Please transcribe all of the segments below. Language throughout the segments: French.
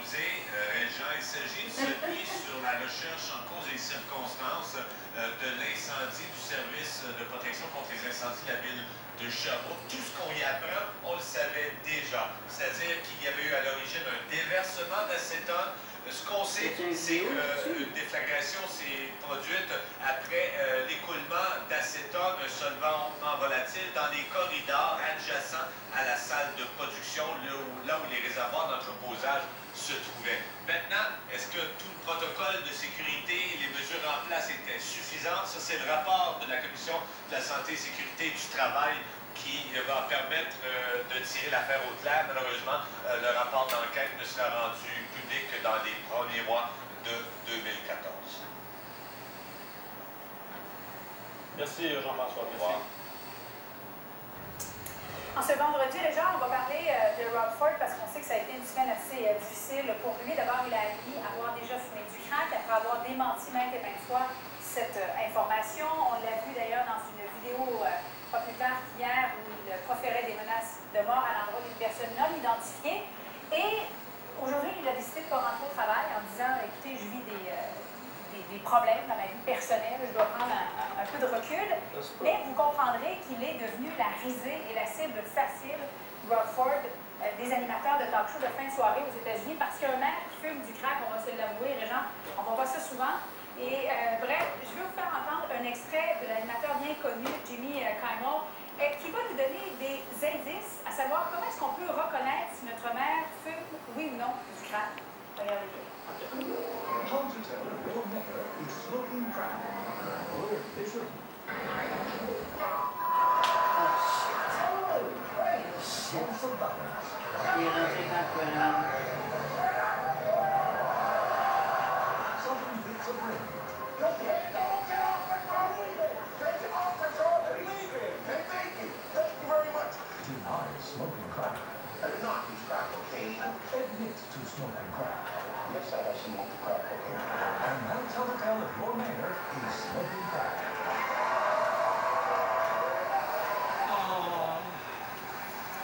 proposé, Régent, il s'agit de celui sur la recherche en cause et circonstances de l'incendie du service de protection contre les incendies de la ville de Sherbrooke. Tout ce qu'on y apprend, on le savait déjà. C'est-à-dire qu'il y avait eu à l'origine un déversement d'acétone. Ce qu'on sait, c'est qu'une déflagration s'est produite après l'écoulement d'acétone, un solvant hautement volatile, dans les corridors adjacents à la salle de production, là où les réservoirs d'entreposage se trouvaient. Maintenant, est-ce que tout le protocole de sécurité et les mesures en place étaient suffisantes? Ça, c'est le rapport de la Commission de la santé et sécurité du travail qui va permettre de tirer l'affaire au clair. Malheureusement, le rapport d'enquête ne sera rendu public que dans les premiers mois de 2014. Merci Jean-François. Merci. En ce vendredi, les gens, on va parler de Rob Ford parce qu'on sait que ça a été une semaine assez difficile pour lui. D'abord, il a admis avoir déjà fumé du crack après avoir démenti maintes et maintes fois cette information. On l'a vu d'ailleurs dans une vidéo pas plus tard qu'hier où il proférait des menaces de mort à l'endroit d'une personne non identifiée. Et aujourd'hui, il a décidé de ne pas rentrer au travail en disant « Écoutez, je vis des problèmes dans ma vie personnelle, je dois prendre un peu de recul. » Mais vous comprendrez qu'il est devenu la risée et la cible facile, Rob Ford, des animateurs de talk show de fin de soirée aux États-Unis, parce qu'un maire qui fume du crack, on va se l'avouer, les gens, on voit pas ça souvent. Et bref, je vais vous faire entendre un extrait de l'animateur bien connu, Jimmy Kimmel, qui va nous donner des indices à savoir comment est-ce qu'on peut reconnaître si notre mère fume, oui ou non, du crack. Regardez bien. How to tell if your neighbor is smoking crack? Or if they should. Shit. Some buttons. Il est rentré dans quoi là? Some bits of ring. Don't get off the car, leave it! Take it off the car and leave it! And thank you! Thank you very much! Deny smoking crack. I did not use crack cocaine. Admit to smoking crack. Yes, I have smoked crack cocaine. And now tell the tale if your neighbor is smoking crack.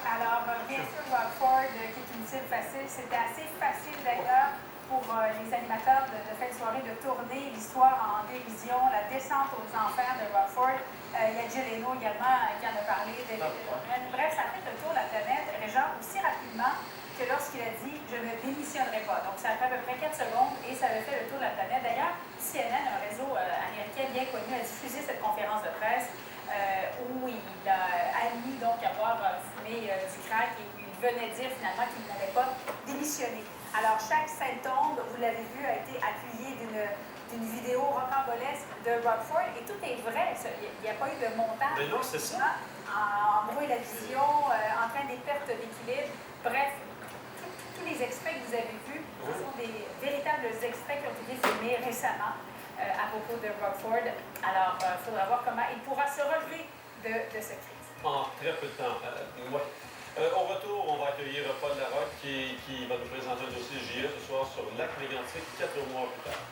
Alors, bien sûr, Rob Ford, qui est une cible facile, c'était assez facile d'ailleurs pour les animateurs de fin de soirée de tourner l'histoire en dérision, la descente aux enfers de Rob Ford. Il y a Jill Leno également qui en a parlé. Bref, ça fait le tour de la planète, Régent, aussi rapidement que lorsqu'il a dit « je ne démissionnerai pas ». Donc, ça a fait à peu près 4 secondes et ça avait fait le tour de la planète. D'ailleurs, CNN, un réseau américain bien connu, a diffusé cette conférence de presse où il a admis donc avoir fumé du crack et il venait dire finalement qu'il n'avait pas démissionné. Alors, chaque symptôme, vous l'avez vu, a été appuyé d'une vidéo rocambolesque de Rob Ford et tout est vrai. Il n'y a pas eu de montage. Mais non, c'est ça. En brouille la vision, entraîne des pertes d'équilibre. Bref, tous les extraits que vous avez vus, ce sont des véritables extraits qui ont été filmés récemment à propos de Rob Ford. Alors, il faudra voir comment il pourra se relever de cette crise. En très peu de temps. Ouais. Au retour, on va accueillir Paul Larocque qui va nous présenter un dossier JE ce soir sur le lac mégantic 4 mois plus tard.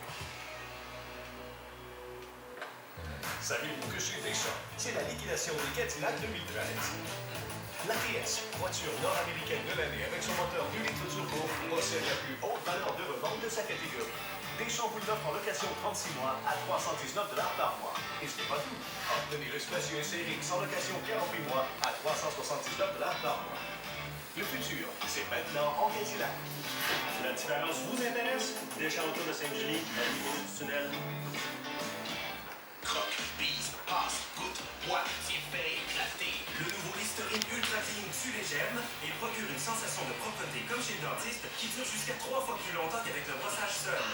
Savez-vous que chez Deschamps, c'est la liquidation des Cadillac 2013? L'ATS, voiture nord-américaine de l'année avec son moteur 2 litres turbo, possède la plus haute valeur de revente de sa catégorie. Deschamps vous l'offre en location 36 mois à 319 $ par mois. Et ce n'est pas tout. Obtenez le spacieux SRX en location 48 mois à 379 $ par mois. Le futur, c'est maintenant en Cadillac. La différence vous intéresse? Deschamps autour de Saint-Julie, au niveau du tunnel. Croque, bise, passe, goûte, bois, tire, fait éclater. Le nouveau Listerine Ultra Clean tue les germes et procure une sensation de propreté comme chez le dentiste qui dure jusqu'à 3 fois plus longtemps qu'avec le brossage seul.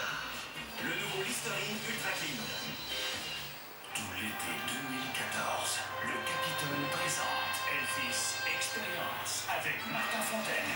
Le nouveau Listerine Ultra Clean. Tout l'été 2014, le Capitole présente Elvis Experience avec Martin Fontaine.